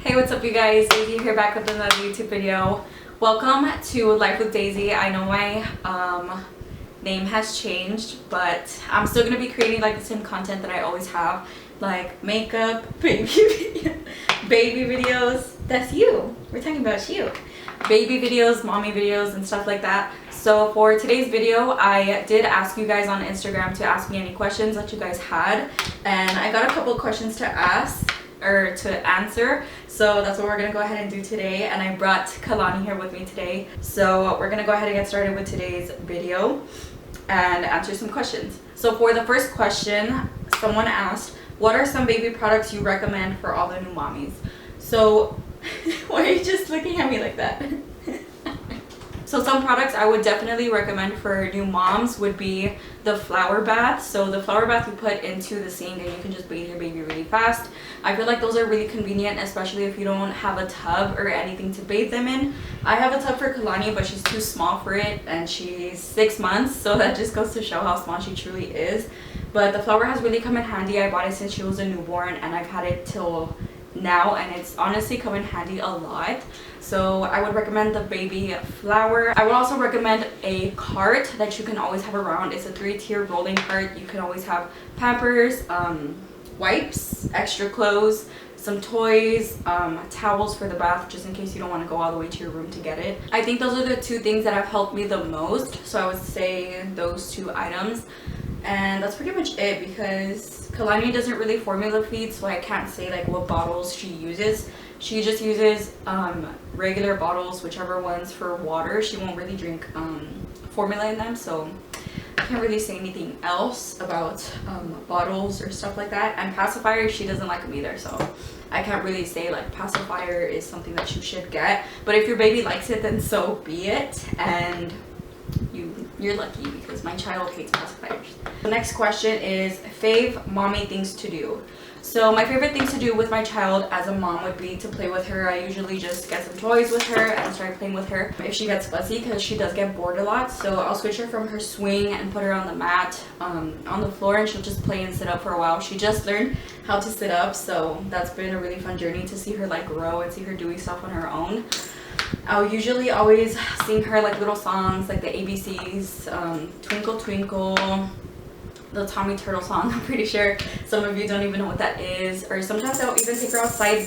Hey, what's up you guys? Daisy here, back with another YouTube video. Welcome to Life with Daisy. I know my name has changed, but I'm still gonna be creating like the same content that I always have, like makeup, baby videos. That's you. We're talking about you. Baby videos, mommy videos, and stuff like that. So for today's video, I did ask you guys on Instagram to ask me any questions that you guys had, and I got a couple of questions to ask or to answer, so that's what we're gonna go ahead and do today. And I brought Kehlani here with me today, so we're gonna go ahead and get started with today's video and answer some questions. So for the first question, someone asked, what are some baby products you recommend for all the new mommies? So why are you just looking at me like that? So some products I would definitely recommend for new moms would be the flower bath. So the flower bath you put into the sink and you can just bathe your baby really fast. I feel like those are really convenient, especially if you don't have a tub or anything to bathe them in. I have a tub for Kehlani, but she's too small for it and she's 6 months, so that just goes to show how small she truly is. But the flower has really come in handy. I bought it since she was a newborn and I've had it till now, and it's honestly come in handy a lot. So I would recommend the baby flower. I would also recommend a cart that you can always have around. It's a 3-tier rolling cart. You can always have Pampers, wipes, extra clothes, some toys, towels for the bath, just in case you don't want to go all the way to your room to get it. I think those are the two things that have helped me the most, so I would say those two items. And that's pretty much it, because Kehlani doesn't really formula feed, so I can't say like what bottles she uses. She just uses regular bottles, whichever ones for water. She won't really drink formula in them, so I can't really say anything else about bottles or stuff like that. And pacifiers, she doesn't like them either, so I can't really say like pacifier is something that you should get. But if your baby likes it, then so be it, and you're lucky, because my child hates pacifiers. The next question is fave mommy things to do. So my favorite things to do with my child as a mom would be to play with her. I usually just get some toys with her and start playing with her if she gets fussy, because she does get bored a lot. So I'll switch her from her swing and put her on the mat on the floor, and she'll just play and sit up for a while. She just learned how to sit up, so that's been a really fun journey to see her like grow and see her doing stuff on her own. I'll usually always sing her like little songs, like the ABCs, Twinkle Twinkle, the Tommy Turtle song. I'm pretty sure some of you don't even know what that is. Or sometimes I'll even take her outside.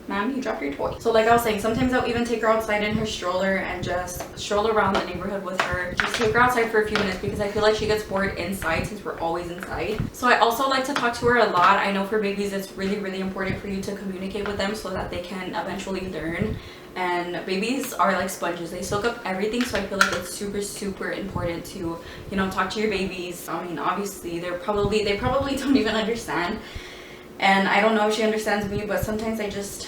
Ma'am, you dropped your toy. So like I was saying, sometimes I'll even take her outside in her stroller and just stroll around the neighborhood with her. Just take her outside for a few minutes, because I feel like she gets bored inside since we're always inside. So I also like to talk to her a lot. I know for babies it's really important for you to communicate with them so that they can eventually learn. And babies are like sponges, they soak up everything, so I feel like it's super important to, you know, talk to your babies. I mean, obviously they probably don't even understand, and I don't know if she understands me, but sometimes I just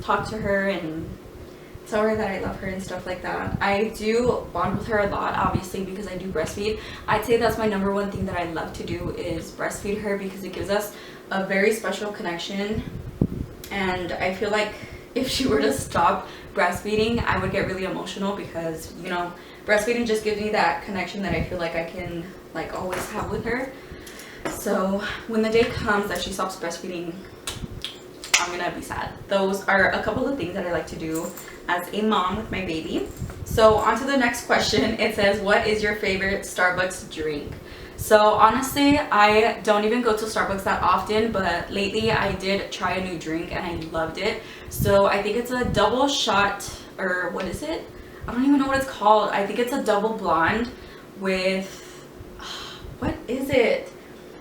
talk to her and tell her that I love her and stuff like that. I do bond with her a lot, obviously, because I do breastfeed. I'd say that's my #1 thing that I love to do is breastfeed her, because it gives us a very special connection. And I feel like if she were to stop breastfeeding, I would get really emotional, because, you know, breastfeeding just gives me that connection that I feel like I can like always have with her. So when the day comes that she stops breastfeeding, I'm gonna be sad. Those are a couple of things that I like to do as a mom with my baby. So on to the next question. It says, what is your favorite Starbucks drink? So honestly, I don't even go to Starbucks that often, but lately I did try a new drink and I loved it. So I think it's a double shot, or what is it? I don't even know what it's called. I think it's a double blonde with, what is it?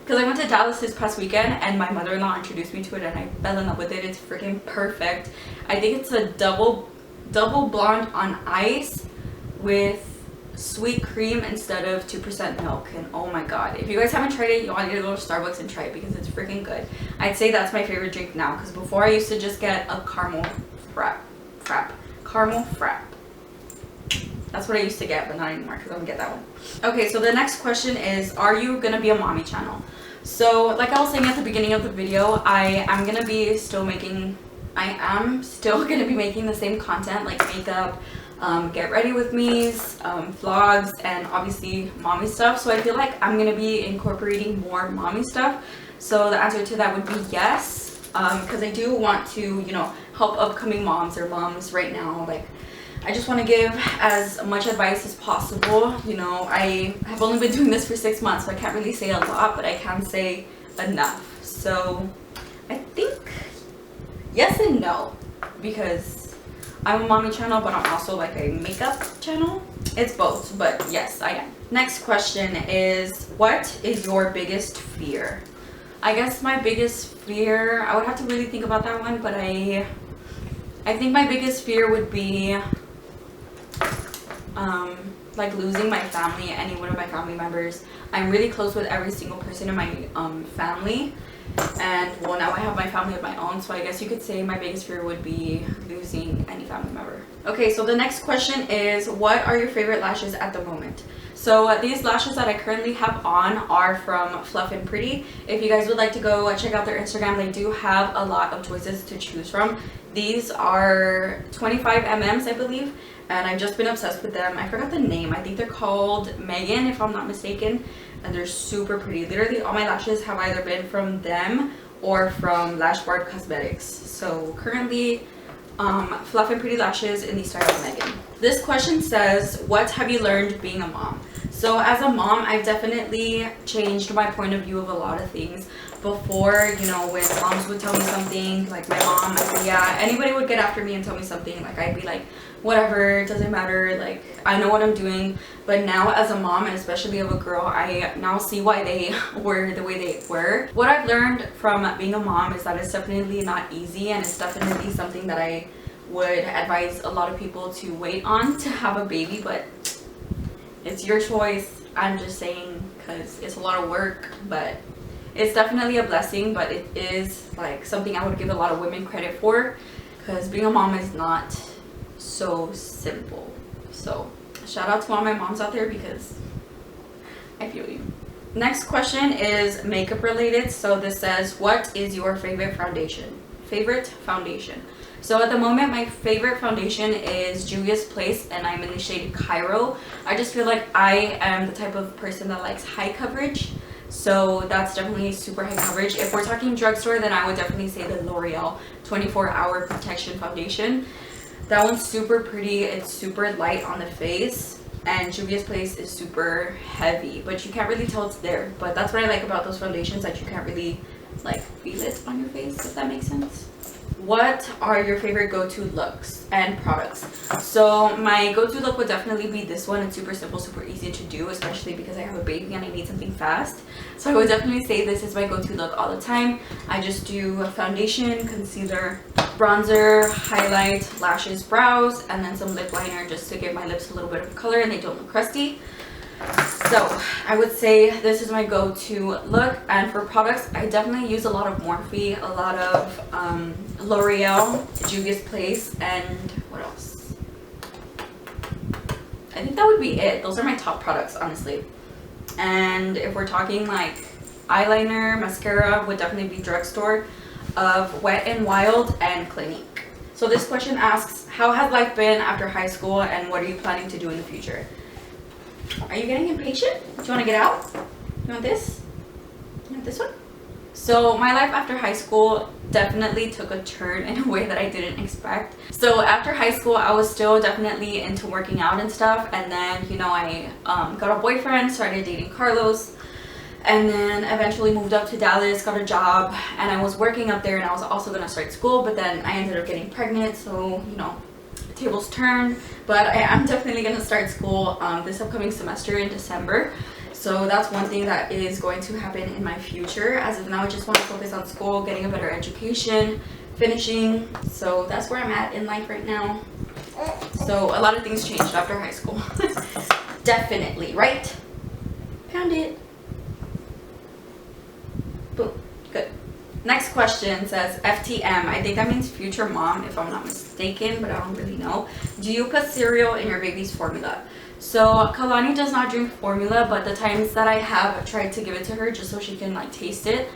Because I went to Dallas this past weekend and my mother-in-law introduced me to it and I fell in love with it. It's freaking perfect. I think it's a double blonde on ice with sweet cream instead of 2% milk, and oh my god, if you guys haven't tried it, you want to go to Starbucks and try it, because it's freaking good. I'd say that's my favorite drink now, because before I used to just get a caramel frap. That's what I used to get, but not anymore, because I'm gonna get that one. Okay, so the next question is, are you gonna be a mommy channel? So like I was saying at the beginning of the video, I am still gonna be making the same content, like makeup, get ready with me's, vlogs, and obviously mommy stuff. So I feel like I'm gonna be incorporating more mommy stuff. So the answer to that would be yes. because I do want to, you know, help upcoming moms or moms right now. Like, I just want to give as much advice as possible. You know, I have only been doing this for 6 months, so I can't really say a lot, but I can say enough. So I think yes and no, because I'm a mommy channel, but I'm also like a makeup channel. It's both, but yes, I am. Next question is, what is your biggest fear? I guess my biggest fear, I would have to really think about that one, but I think my biggest fear would be like losing my family, any one of my family members. I'm really close with every single person in my family, and well, now I have my family of my own, so I guess you could say my biggest fear would be losing any family member. Okay, so the next question is, what are your favorite lashes at the moment? So these lashes that I currently have on are from Fluff and Pretty. If you guys would like to go check out their Instagram, they do have a lot of choices to choose from. These are 25 mm's, I believe, and I've just been obsessed with them. I forgot the name. I think they're called Megan, if I'm not mistaken, and they're super pretty. Literally all my lashes have either been from them or from Lash Bar Cosmetics. So currently Fluff and Pretty lashes in the style of Megan. This question says, what have you learned being a mom? So as a mom, I've definitely changed my point of view of a lot of things. Before, you know, when moms would tell me something, like my mom, yeah, anybody would get after me and tell me something, like I'd be like, whatever, it doesn't matter, like I know what I'm doing. But now as a mom, and especially of a girl, I now see why they were the way they were. What I've learned from being a mom is that it's definitely not easy, and it's definitely something that I would advise a lot of people to wait on to have a baby, but it's your choice. I'm just saying, because it's a lot of work, but it's definitely a blessing. But it is like something I would give a lot of women credit for, because being a mom is not so simple. So shout out to all my moms out there, because I feel you. Next question is makeup related. So this says, what is your favorite foundation? So at the moment, my favorite foundation is Juvia's Place, and I'm in the shade Cairo. I just feel like I am the type of person that likes high coverage, so that's definitely super high coverage. If we're talking drugstore, then I would definitely say the L'Oreal 24-hour protection foundation. That one's super pretty. It's super light on the face, and Juvia's Place is super heavy, but you can't really tell it's there. But that's what I like about those foundations, that you can't really like feel it on your face, if that makes sense. What are your favorite go-to looks and products? So my go-to look would definitely be this one. It's super simple, super easy to do, especially because I have a baby and I need something fast. So I would definitely say this is my go-to look all the time. I just do a foundation, concealer, bronzer, highlight, lashes, brows, and then some lip liner just to give my lips a little bit of color and they don't look crusty. So I would say this is my go-to look. And for products, I definitely use a lot of Morphe, a lot of L'Oreal, Juvia's Place, and what else? I think that would be it. Those are my top products, honestly. And if we're talking like eyeliner, mascara, would definitely be drugstore of Wet n Wild and Clinique. So this question asks, how has life been after high school, and what are you planning to do in the future? Are you getting impatient? Do you want to get out? You want this? You want this one? So my life after high school definitely took a turn in a way that I didn't expect. So after high school, I was still definitely into working out and stuff. And then, you know, I got a boyfriend, started dating Carlos, and then eventually moved up to Dallas, got a job, and I was working up there, and I was also going to start school, but then I ended up getting pregnant. So, you know, tables turn. But I am definitely going to start school this upcoming semester in December. So that's one thing that is going to happen in my future. As of now, I just want to focus on school, getting a better education, finishing. So that's where I'm at in life right now. So a lot of things changed after high school. Definitely, right? Pound it. Boom. Good. Next question says FTM. I think that means future mom, if I'm not mistaken, but I don't really know. Do you put cereal in your baby's formula? So Kehlani does not drink formula, but the times that I have tried to give it to her just so she can like taste it,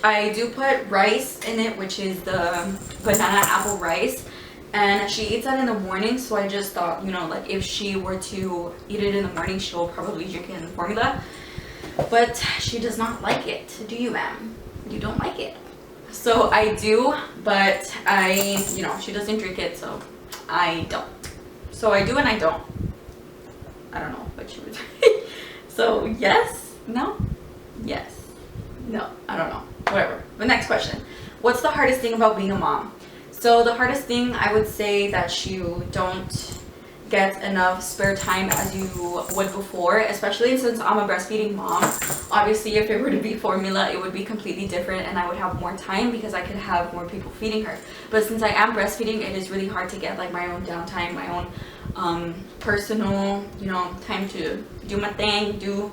I do put rice in it, which is the banana apple rice, and she eats that in the morning. So I just thought, you know, like if she were to eat it in the morning, she'll probably drink it in the formula, but she does not like it. Do you, ma'am? You don't like it. So I do, but she doesn't drink it, so I don't. So I do and I don't. I don't know what she would say. So yes, no, yes, no, I don't know. Whatever. The next question. What's the hardest thing about being a mom? So the hardest thing, I would say that you don't get enough spare time as you would before, especially since I'm a breastfeeding mom. Obviously, if it were to be formula, it would be completely different and I would have more time because I could have more people feeding her. But since I am breastfeeding, it is really hard to get like my own downtime, my own personal, time to do my thing, do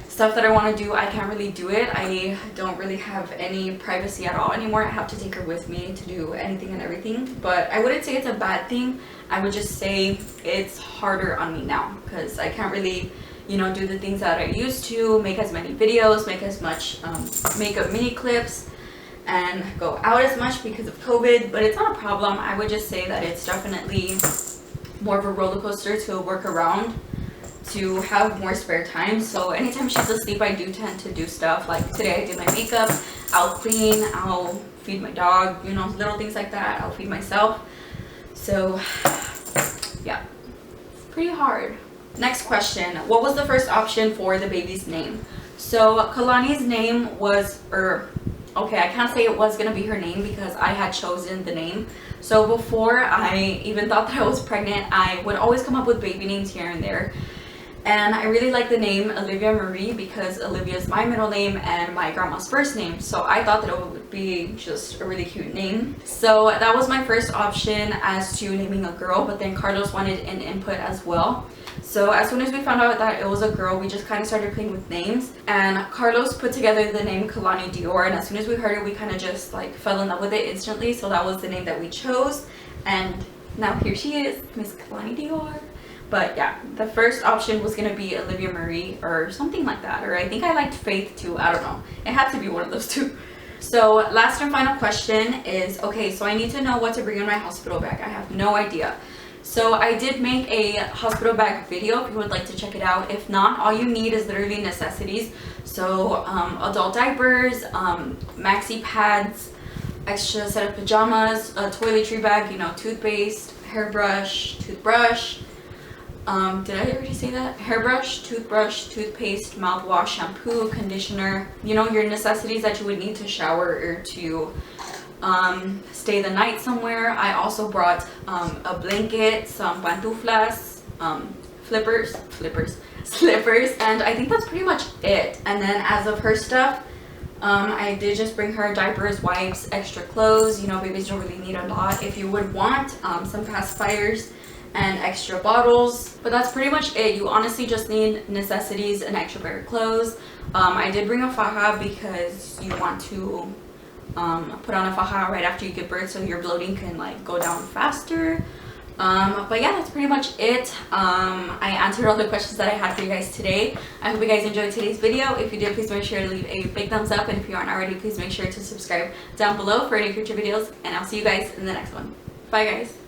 stuff that I want to do. I can't really do it. I don't really have any privacy at all anymore. I have to take her with me to do anything and everything. But I wouldn't say it's a bad thing. I would just say it's harder on me now because I can't really, do the things that I used to, make as many videos, make as much makeup mini clips, and go out as much because of COVID. But it's not a problem. I would just say that it's definitely more of a roller coaster to work around, to have more spare time. So anytime she's asleep, I do tend to do stuff. Like today I did my makeup, I'll clean, I'll feed my dog, little things like that. I'll feed myself. So yeah, it's pretty hard. Next question. What was the first option for the baby's name? So Kehlani's name was, okay, I can't say it was gonna be her name because I had chosen the name. So before I even thought that I was pregnant, I would always come up with baby names here and there. And I really like the name Olivia Marie because Olivia is my middle name and my grandma's first name. So I thought that it would be just a really cute name. So that was my first option as to naming a girl, but then Carlos wanted an input as well. So as soon as we found out that it was a girl, we just kind of started playing with names. And Carlos put together the name Kehlani Dior, and as soon as we heard it, we kind of just like fell in love with it instantly. So that was the name that we chose. And now here she is, Miss Kehlani Dior. But yeah, the first option was going to be Olivia Marie or something like that. Or I think I liked Faith too. I don't know. It had to be one of those two. So last and final question is, okay, so I need to know what to bring in my hospital bag. I have no idea. So I did make a hospital bag video if you would like to check it out. If not, all you need is literally necessities. So adult diapers, maxi pads, extra set of pajamas, a toiletry bag, toothpaste, hairbrush, toothbrush. Did I already say that? Hairbrush, toothbrush, toothpaste, mouthwash, shampoo, conditioner, your necessities that you would need to shower or to stay the night somewhere. I also brought a blanket, some pantuflas, slippers, and I think that's pretty much it. And then as of her stuff, I did just bring her diapers, wipes, extra clothes. Babies don't really need a lot. If you would want some pacifiers and extra bottles, but that's pretty much it. You honestly just need necessities, an extra pair of clothes. I did bring a faja because you want to put on a faja right after you give birth so your bloating can like go down faster. But yeah, that's pretty much it. I answered all the questions that I had for you guys today. I hope you guys enjoyed today's video. If you did, please make sure to leave a big thumbs up, and if you aren't already, please make sure to subscribe down below for any future videos, and I'll see you guys in the next one. Bye guys.